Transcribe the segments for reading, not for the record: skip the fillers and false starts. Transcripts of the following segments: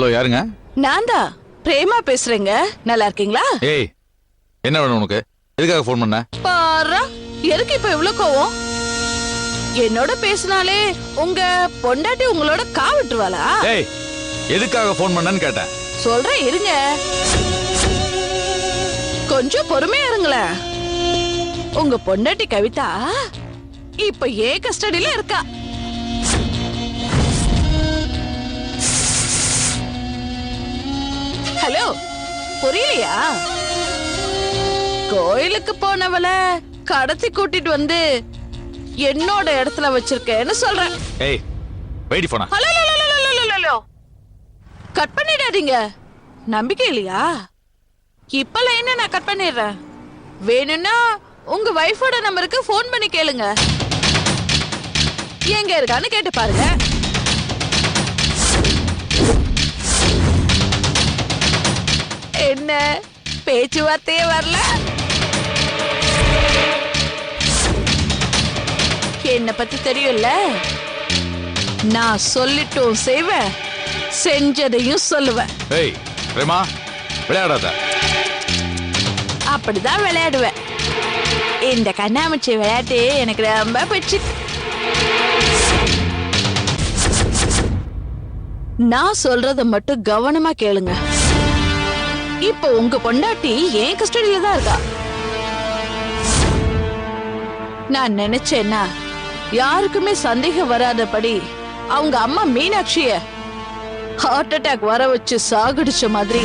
Hello, யாருங்க? நான் தான் பிரேமா பேசுறேங்க. நல்லா இருக்கீங்களா? ஏய், என்ன வேணும் உனக்கு? எதுக்காக ஃபோன் பண்ண? பாரா, எதுக்கு இப்ப இவ்ளோ கோவம்? என்னோட பேசினாலே உங்க பொண்டாட்டி உங்களோட காவிட்டுருவாளா? ஏய், எதுக்காக ஃபோன் பண்ணன்னு கேட்டேன். சொல்றேன் இருங்க, கொஞ்சம் பொறுமையா இருங்களேன். உங்க பொண்டாட்டி கவிதா இப்ப ஏன் கஸ்டடியில இருக்கா. ஹலோ, புரியலையா? கோயிலுக்கு போனவள கடத்தி கூட்டிட்டு வந்து என்னோட இடத்துல வச்சிருக்கேன்னு சொல்றேன். ஏய், வெயிட் போனா. ஹலோ, கட் பண்ணிடாதீங்க. நம்பிக்கை இல்லையா? இப்ப லைனை நான் கட் பண்ணிடுறேன். வேணும்னா உங்க வைஃபோட நம்பருக்கு போன் பண்ணி கேளுங்க. எங்க இருக்கான்னு கேட்டு பாருங்க. என்ன பேச்சுவார்த்தையே வரல? என்ன பத்தி தெரியும்ல, நான் சொல்லிட்டும் செய்வேன், செஞ்சதையும் சொல்லுவேன். ஏய் பிரேமா, விளையாடாத. அப்படிதான் விளையாடுவேன். இந்த கண்ணாமூச்சி விளையாட்டு எனக்கு ரொம்ப பிடிச்சி. நான் சொல்றத மட்டும் கவனமா கேளுங்க. இப்ப உங்க பொண்டாட்டி ஏன் கஸ்டடியில தான் இருக்கா. நான் நினைச்சேன்னா யாருக்குமே சந்தேகம் வராதபடி அவங்க அம்மா மீனாட்சிய ஹார்ட் அட்டாக் வர வச்சு சாகடிச்ச மாதிரி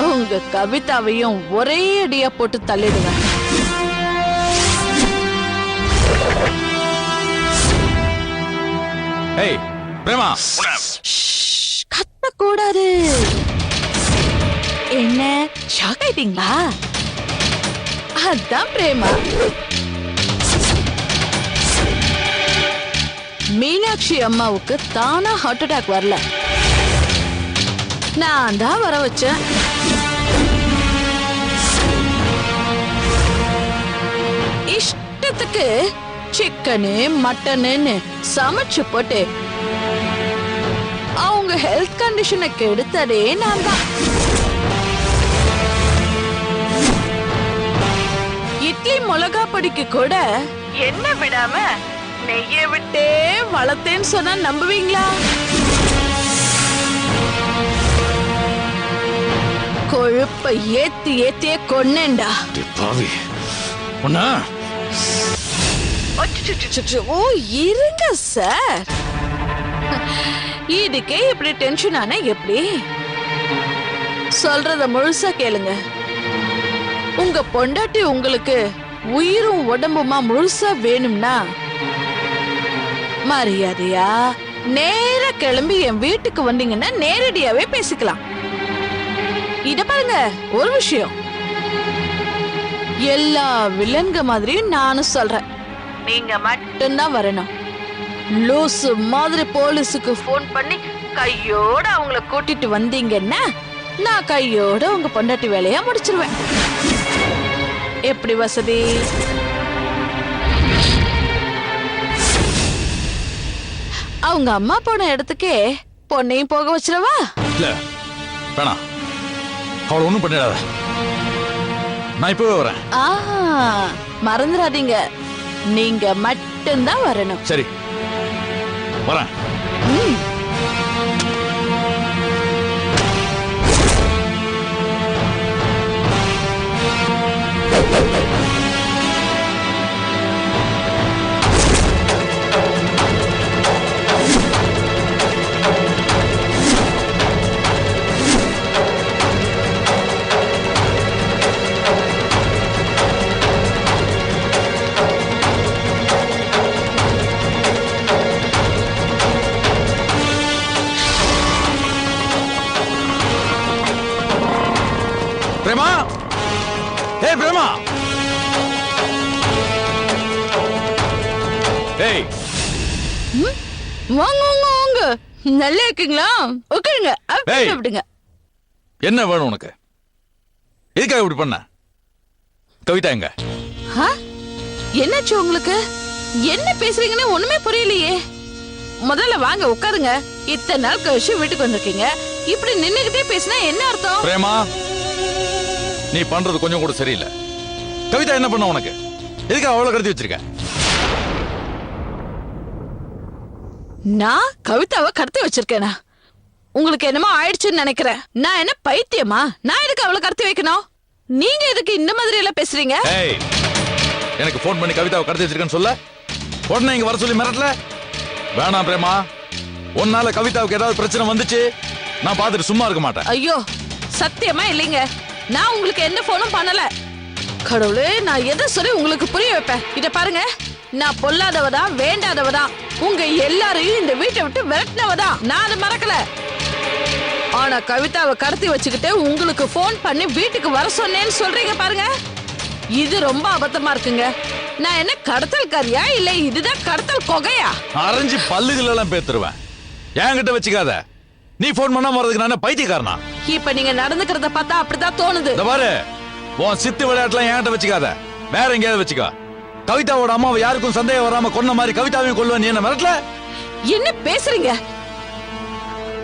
உங்க கவிதாவையும் ஒரே அடியா போட்டு தள்ளிடுவேன். ஏய் பிரேமா, கத்த கூடாது. என்ன ஷாக் ஆயிட்டீங்களா? அதான் பிரேமா. மீனாட்சி அம்மாவுக்கு தானா ஹார்ட் அட்டாக் வரல, நான் தான் வர வச்சேன். இஷ்டத்துக்கு சிக்கனு மட்டன்னு சமைச்சு போட்டு அவங்க ஹெல்த் கண்டிஷனை கெடுத்ததே நான் தான். இட்லி மிளகா பொடிக்கு கூட என்ன விடாம நெய்ய விட்டே வளர்த்தேன்னு சொன்னா நம்புவீங்களா? கொழுப்ப ஏத்தி ஏத்தியே கொன்னேன்டா. பாவி உன்னா. ஓ இருங்க சார், இதுக்கே இப்படி டென்ஷன் ஆனா எப்படி? சொல்றத முழுசா கேளுங்க. உங்க பொண்டாட்டி உங்களுக்கு உயிரும் உடம்புமா முழுசா வேணும்னா மரியாதையா நேரா கிளம்பி என் வீட்டுக்கு வந்தீங்கன்னா நேரடியாவே பேசிக்கலாம். இத பாருங்க, ஒரு விஷயம், எல்லா வில்லன்க மாதிரியும் நானும் சொல்றேன், நீங்க மட்டும்தான் வரணும். லூசு மாதிரி போலீஸுக்கு போன் பண்ணி கையோட அவங்கள கூட்டிட்டு வந்தீங்கன்னா நான் கையோட உங்க பொண்டாட்டி வேலையா முடிச்சிருவேன். எப்படி வசதி? அவங்க அம்மா போன இடத்துக்கே பொண்ணையும் போக வச்சிடவா? இல்ல வேணாம், அவளை ஒண்ணும் பண்ணிடாத. நான் இப்பவே வரேன். மறந்துடாதீங்க, நீங்க மட்டும்தான் வரணும். சரி வரேன். பிரேமா, ஏய் பிரேமா, ஏய் வாங்க வாங்க வாங்க, நல்லா இருக்கீங்களா? உட்காருங்க, ஏய். சாப்பிடுங்க. என்ன வேணும் உனக்கு? எதுக்காக இப்படி பண்ண? கவிதா எங்க? என்னாச்சு உங்களுக்கு? என்ன பேசுறீங்கன்னு ஒண்ணுமே புரியலையே. முதல்ல வாங்க உட்காருங்க. இத்தனை நாள் கழிச்சு வீட்டுக்கு வந்திருக்கீங்க. இப்படி நின்னுகிட்டே பேசினா என்ன அர்த்தம்? பிரேமா, நீ பண்றது கொஞ்சம் கூட சரியில்லை. கவிதா என்ன பண்ண உனக்கு? எதுக்கு அவ்வளவு கடத்தி வச்சிருக்க? நான் கவிதாவை கடத்தி வச்சிருக்கேனா? உங்களுக்கு என்னமோ ஆயிடுச்சுன்னு நினைக்கிறேன். நான் என்ன பைத்தியமா? நான் எதுக்கு அவளை கடத்தி வைக்கணும்? நீங்க எதுக்கு இந்த மாதிரி எல்லாம் பேசுறீங்க? ஏய், எனக்கு போன் பண்ணி கவிதாவை கடத்தி வச்சிருக்கேன்னு சொல்ல உடனே இங்க வர சொல்லி மிரட்டல? வேணாம் பிரேமா, உன்னால கவிதாவுக்கு ஏதாவது பிரச்சனை வந்துச்சு நான் பார்த்துட்டு சும்மா இருக்க மாட்டேன். ஐயோ, சத்தியமா இல்லைங்க. நான் உங்களுக்கு எந்த போனும் பண்ணல. கடவுளே, நான் எதை சொல்லி உங்களுக்கு புரிய வைப்பேன்? இத பாருங்க, நான் பொல்லாதவதான், வேண்டாதவதான், உங்க எல்லாரையும் இந்த வீட்டை விட்டு விரட்டினவதான். நான் அதை மறக்கல. ஆனா கவிதாவை கடத்தி வச்சுக்கிட்டு உங்களுக்கு போன் பண்ணி வீட்டுக்கு வர சொன்னேன்னு சொல்றீங்க பாருங்க, இது ரொம்ப அபத்தமா இருக்குங்க. நான் என்ன கடத்தல்காரியா இல்ல இதுதான் கடத்தல் கொகையா? அரைஞ்சு பல்லுகள் எல்லாம் பேத்துருவேன். என்கிட்ட வச்சுக்காத. நீ போன் பண்ணாம வரதுக்கு நான் பைத்தியக்காரனா? இப்ப நீங்க நடந்துக்கிறத பார்த்தா அப்படிதான் தோணுது. இந்த பாரு, உன் சித்து விளையாட்டுலாம் என்கிட்ட வச்சுக்காத. வேற எங்கேயாவது வச்சுக்கோ. கவிதாவோட அம்மாவை யாருக்கும் சந்தேகம் வராம கொன்ன மாதிரி கவிதாவையும் கொல்லுவேன். நீ என்ன மிரட்டல? என்ன பேசுறீங்க?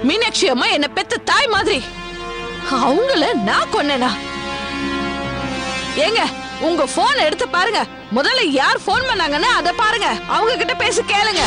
மீனாட்சி அம்மா என்ன பெத்த தாய் மாதிரி. அவங்கள நான் கொன்னேனா? ஏங்க, உங்க போன் எடுத்து பாருங்க. முதல்ல யார் போன் பண்ணாங்கன்னு அத பாருங்க. அவங்க கிட்ட பேசி கேளுங்க.